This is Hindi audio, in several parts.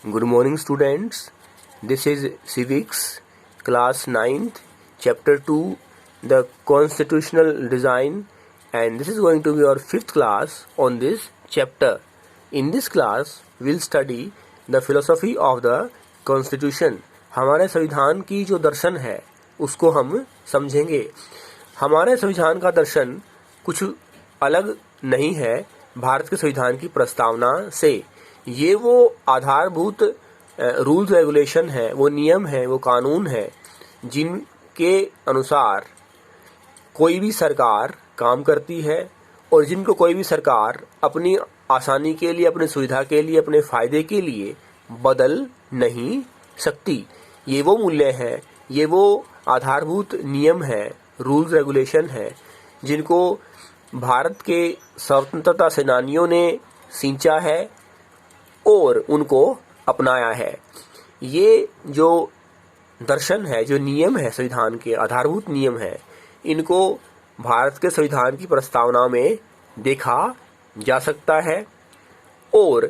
Good morning, students. This is Civics, class 9th, chapter 2, the constitutional design, and this is going to be our 5th class on this chapter. In this class, we'll study the philosophy of the constitution. हमारे संविधान की जो दर्शन है उसको हम समझेंगे. हमारे संविधान का दर्शन कुछ अलग नहीं है भारत के संविधान की प्रस्तावना से. ये वो आधारभूत रूल्स रेगुलेशन है, वो नियम है, वो कानून है जिनके अनुसार कोई भी सरकार काम करती है और जिनको कोई भी सरकार अपनी आसानी के लिए, अपनी सुविधा के लिए, अपने फायदे के लिए बदल नहीं सकती. ये वो मूल्य हैं, ये वो आधारभूत नियम है, रूल्स रेगुलेशन है जिनको भारत के स्वतंत्रता सेनानियों ने सींचा है और उनको अपनाया है. ये जो दर्शन है, जो नियम है, संविधान के आधारभूत नियम है, इनको भारत के संविधान की प्रस्तावना में देखा जा सकता है. और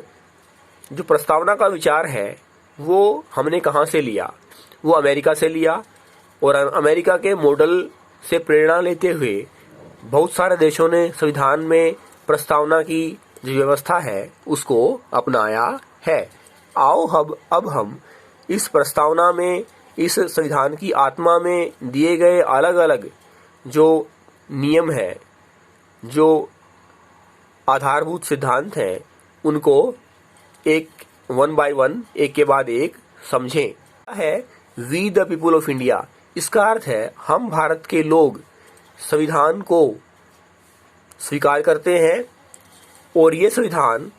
जो प्रस्तावना का विचार है वो हमने कहाँ से लिया? वो अमेरिका से लिया और अमेरिका के मॉडल से प्रेरणा लेते हुए बहुत सारे देशों ने संविधान में प्रस्तावना की जो व्यवस्था है उसको अपनाया है. आओ अब हम इस प्रस्तावना में, इस संविधान की आत्मा में दिए गए अलग अलग जो नियम है, जो आधारभूत सिद्धांत हैं, उनको एक वन बाय वन, एक के बाद एक समझें. है we the people of India. इसका अर्थ है हम भारत के लोग संविधान को स्वीकार करते हैं और ये संविधान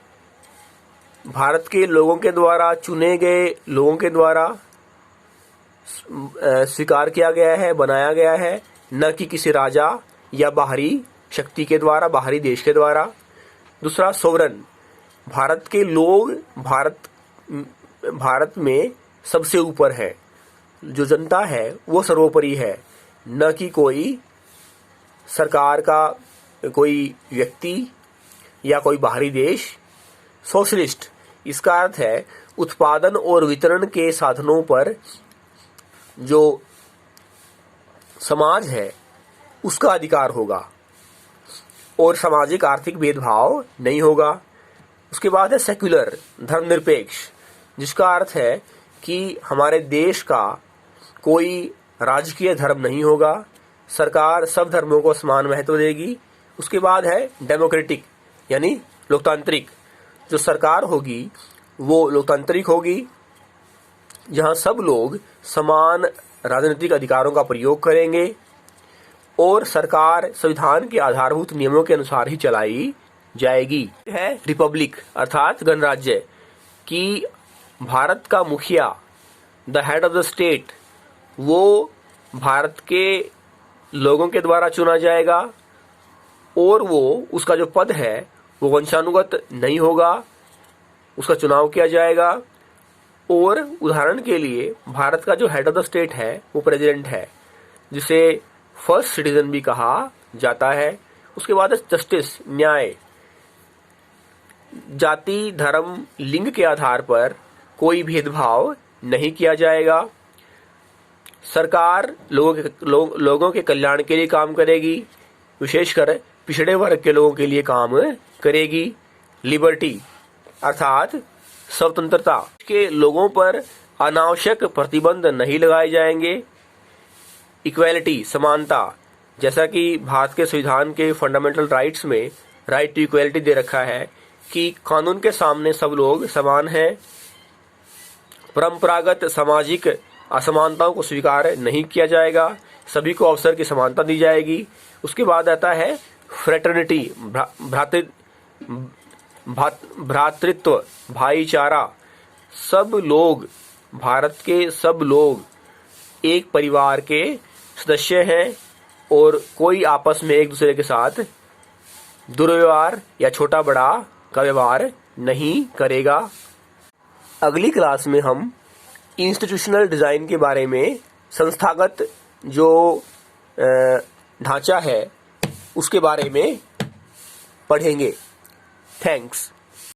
भारत के लोगों के द्वारा, चुने गए लोगों के द्वारा स्वीकार किया गया है, बनाया गया है, न कि किसी राजा या बाहरी शक्ति के द्वारा, बाहरी देश के द्वारा. दूसरा, सोवरन. भारत के लोग भारत में सबसे ऊपर है. जो जनता है वो सर्वोपरि है, न कि कोई सरकार का कोई व्यक्ति या कोई बाहरी देश. सोशलिस्ट. इसका अर्थ है उत्पादन और वितरण के साधनों पर जो समाज है उसका अधिकार होगा और सामाजिक आर्थिक भेदभाव नहीं होगा. उसके बाद है सेक्युलर, धर्मनिरपेक्ष, जिसका अर्थ है कि हमारे देश का कोई राजकीय धर्म नहीं होगा, सरकार सब धर्मों को समान महत्व देगी. उसके बाद है डेमोक्रेटिक, यानी लोकतांत्रिक. जो सरकार होगी वो लोकतांत्रिक होगी, जहां सब लोग समान राजनीतिक अधिकारों का प्रयोग करेंगे और सरकार संविधान के आधारभूत नियमों के अनुसार ही चलाई जाएगी. है रिपब्लिक, अर्थात गणराज्य, कि भारत का मुखिया, the head of the state, वो भारत के लोगों के द्वारा चुना जाएगा और वो उसका जो पद है वो वंशानुगत नहीं होगा, उसका चुनाव किया जाएगा. और उदाहरण के लिए भारत का जो हेड ऑफ द स्टेट है वो प्रेसिडेंट है, जिसे फर्स्ट सिटीजन भी कहा जाता है. उसके बाद जस्टिस, न्याय. जाति, धर्म, लिंग के आधार पर कोई भेदभाव नहीं किया जाएगा. सरकार लोगों के कल्याण के लिए काम करेगी, विशेषकर पिछड़े वर्ग के लोगों के लिए काम करेगी. लिबर्टी, अर्थात स्वतंत्रता, के लोगों पर अनावश्यक प्रतिबंध नहीं लगाए जाएंगे. इक्वेलिटी, समानता, जैसा कि भारत के संविधान के फंडामेंटल राइट्स में राइट टू इक्वेलिटी दे रखा है कि कानून के सामने सब लोग समान हैं. परंपरागत सामाजिक असमानताओं को स्वीकार नहीं किया जाएगा, सभी को अवसर की समानता दी जाएगी. उसके बाद आता है फ्रेटर्निटी, भ्रातृत्व, भाईचारा. सब लोग, भारत के सब लोग एक परिवार के सदस्य हैं और कोई आपस में एक दूसरे के साथ दुर्व्यवहार या छोटा बड़ा का व्यवहार नहीं करेगा. अगली क्लास में हम इंस्टीट्यूशनल डिज़ाइन के बारे में, संस्थागत जो ढांचा है उसके बारे में पढ़ेंगे. थैंक्स.